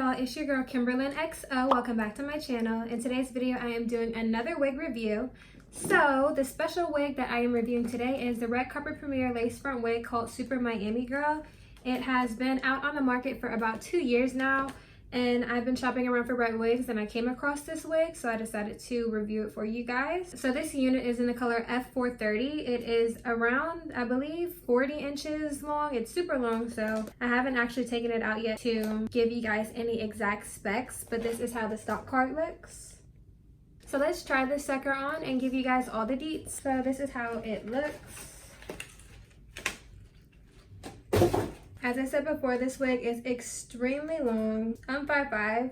y'all, it's your girl Kimberlyn XO. Welcome back to my channel. In today's video I am doing another wig review. So the special wig that I am reviewing today is the red carpet premiere lace front wig called Super Miami Girl. It has been out on the market for about 2 years now, and I've been shopping around for red wigs and I came across this wig, so I decided to review it for you guys. So this unit is in the color F430. It is around, I believe, 40 inches long. It's super long, so I haven't actually taken it out yet to give you guys any exact specs, but this is how the stock card looks. So let's try this sucker on and give you guys all the deets. So this is how it looks. As I said before, this wig is extremely long. I'm 5'5",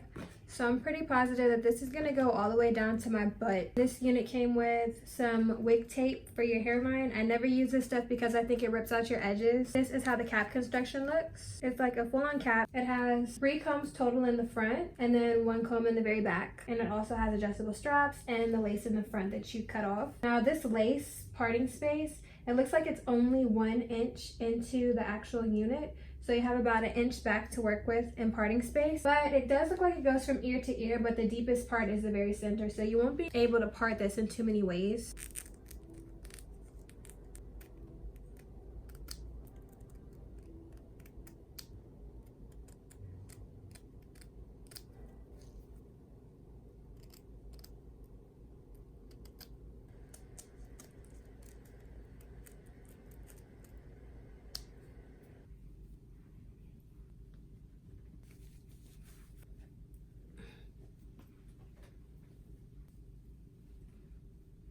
so I'm pretty positive that this is gonna go all the way down to my butt. This unit came with some wig tape for your hairline. I never use this stuff because I think it rips out your edges. This is how the cap construction looks. It's like a full-on cap. It has 3 combs total in the front and then 1 comb in the very back. And it also has adjustable straps and the lace in the front that you cut off. Now this lace parting space, it looks like it's only 1 inch into the actual unit. So you have about 1 inch back to work with in parting space. But it does look like it goes from ear to ear, but the deepest part is the very center. So you won't be able to part this in too many ways.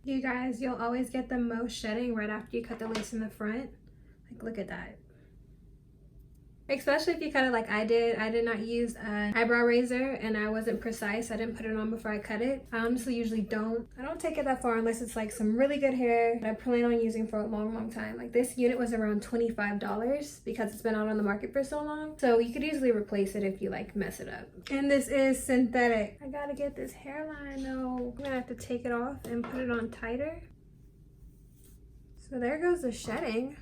You guys, you'll always get the most shedding right after you cut the lace in the front. Like, look at that. Especially if you cut it like I did. I did not use an eyebrow razor and I wasn't precise. I didn't put it on before I cut it. I honestly usually don't. I don't take it that far unless it's like some really good hair that I plan on using for a long time. Like this unit was around $25 because it's been out on the market for so long. So you could easily replace it if you like mess it up. And this is synthetic. I gotta get this hairline though. I'm gonna have to take it off and put it on tighter. So there goes the shedding.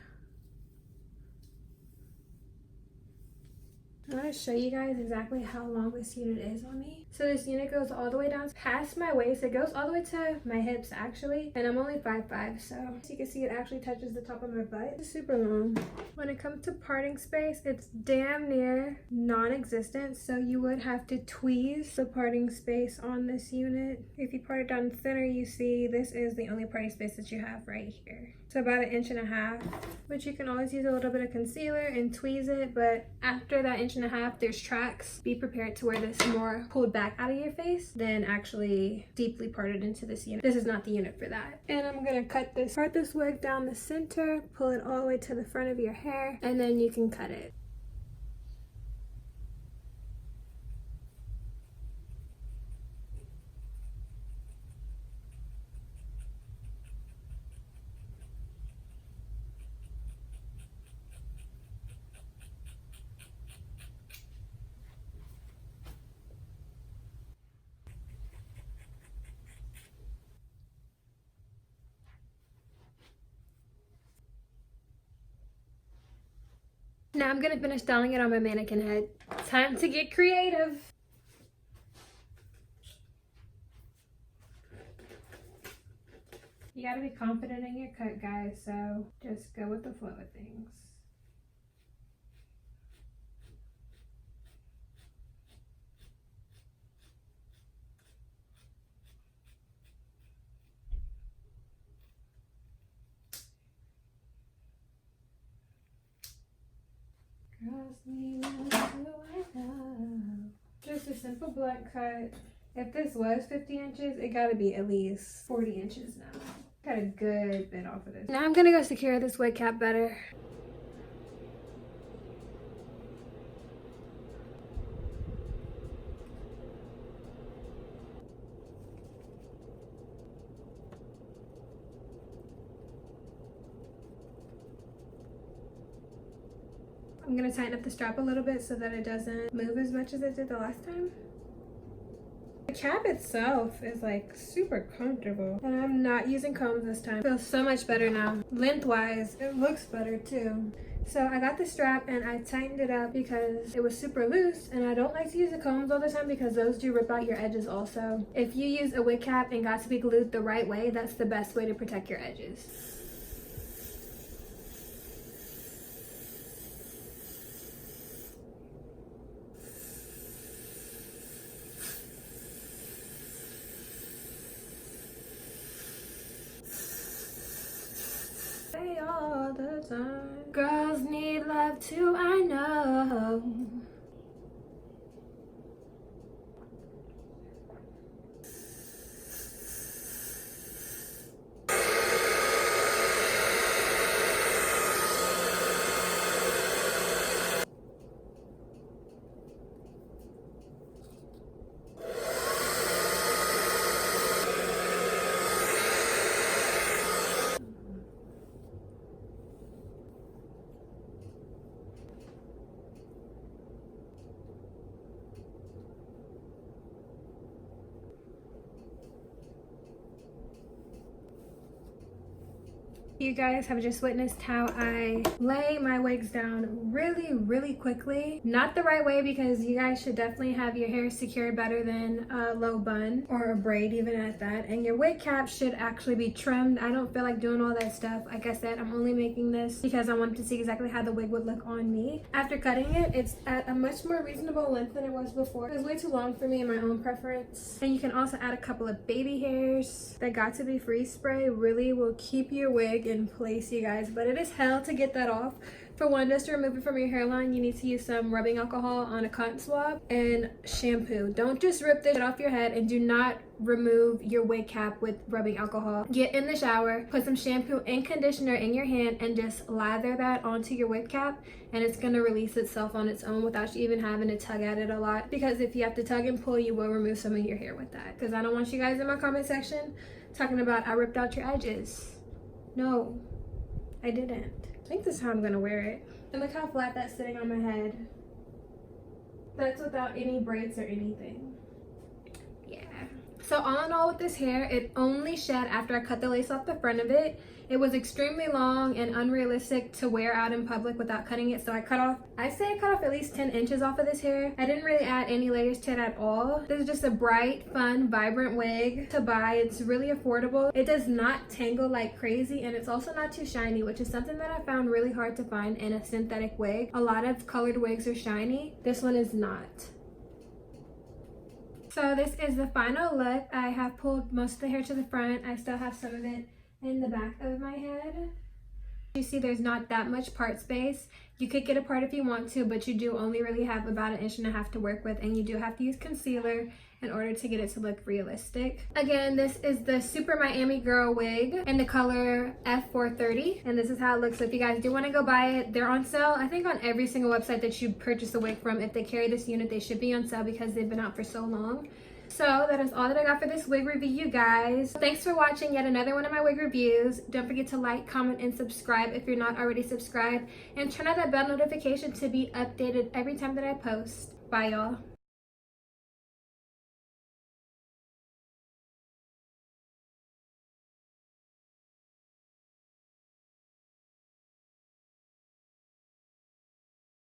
I'm going to show you guys exactly how long this unit is on me. So this unit goes all the way down past my waist. It goes all the way to my hips actually, and I'm only 5'5", so as you can see it actually touches the top of my butt. It's super long. When it comes to parting space, it's damn near non-existent, so you would have to tweeze the parting space on this unit. If you part it down thinner, you see this is the only parting space that you have right here. So about 1.5 inches, but you can always use a little bit of concealer and tweeze it, but after that 1.5 inches, there's tracks. Be prepared to wear this more pulled back out of your face than actually deeply parted into this unit. This is not the unit for that. And I'm gonna part this wig down the center, pull it all the way to the front of your hair, and then you can cut it. Now I'm gonna finish styling it on my mannequin head. Time to get creative. You gotta be confident in your cut, guys, so just go with the flow of things. Girls need who I love. Just a simple blunt cut. If this was 50 inches, it gotta be at least 40 inches now. Got a good bit off of this. Now I'm gonna go secure this wig cap better. I'm gonna tighten up the strap a little bit so that it doesn't move as much as it did the last time. cap itself is like super comfortable, and I'm not using combs this time. Feels so much better now. Lengthwise, it looks better too. So I got the strap and I tightened it up because it was super loose, and I don't like to use the combs all the time because those do rip out your edges also. If you use a wig cap and got to be glued the right way, that's the best way to protect your edges. All the time. Girls need love too, I know. You guys have just witnessed how I lay my wigs down really quickly. Not the right way, because you guys should definitely have your hair secured better than a low bun or a braid even at that. And your wig cap should actually be trimmed. I don't feel like doing all that stuff. Like I said, I'm only making this because I wanted to see exactly how the wig would look on me. After cutting it, it's at a much more reasonable length than it was before. It was way too long for me in my own preference. And you can also add a couple of baby hairs. That Got To Be Freeze spray really will keep your wig in place, you guys, but it is hell to get that off. For one, just to remove it from your hairline, you need to use some rubbing alcohol on a cotton swab and shampoo. Don't just rip this shit off your head, and do not remove your wig cap with rubbing alcohol. Get in the shower, put some shampoo and conditioner in your hand, and just lather that onto your wig cap, and it's going to release itself on its own without you even having to tug at it a lot. Because if you have to tug and pull, you will remove some of your hair with that. Because I don't want you guys in my comment section talking about I ripped out your edges. No, I didn't. I think this is how I'm gonna wear it. And look how flat that's sitting on my head. That's without any braids or anything. Yeah. So all in all with this hair, it only shed after I cut the lace off the front of it. It was extremely long and unrealistic to wear out in public without cutting it, so I cut off at least 10 inches off of this hair. I didn't really add any layers to it at all. This is just a bright, fun, vibrant wig to buy. It's really affordable. It does not tangle like crazy, and it's also not too shiny, which is something that I found really hard to find in a synthetic wig. A lot of colored wigs are shiny. This one is not. So this is the final look. I have pulled most of the hair to the front. I still have some of it in the back of my head. You see there's not that much part space. You could get a part if you want to, but you do only really have about 1.5 inches to work with, and you do have to use concealer in order to get it to look realistic. Again, this is the Super Miami Girl wig in the color F430, and this is how it looks. So if you guys do want to go buy it, they're on sale, I think, on every single website that you purchase a wig from. If they carry this unit, they should be on sale because they've been out for so long. So that is all that I got for this wig review, you guys. Thanks for watching yet another one of my wig reviews. Don't forget to like, comment, and subscribe if you're not already subscribed. And turn on that bell notification to be updated every time that I post. Bye, y'all.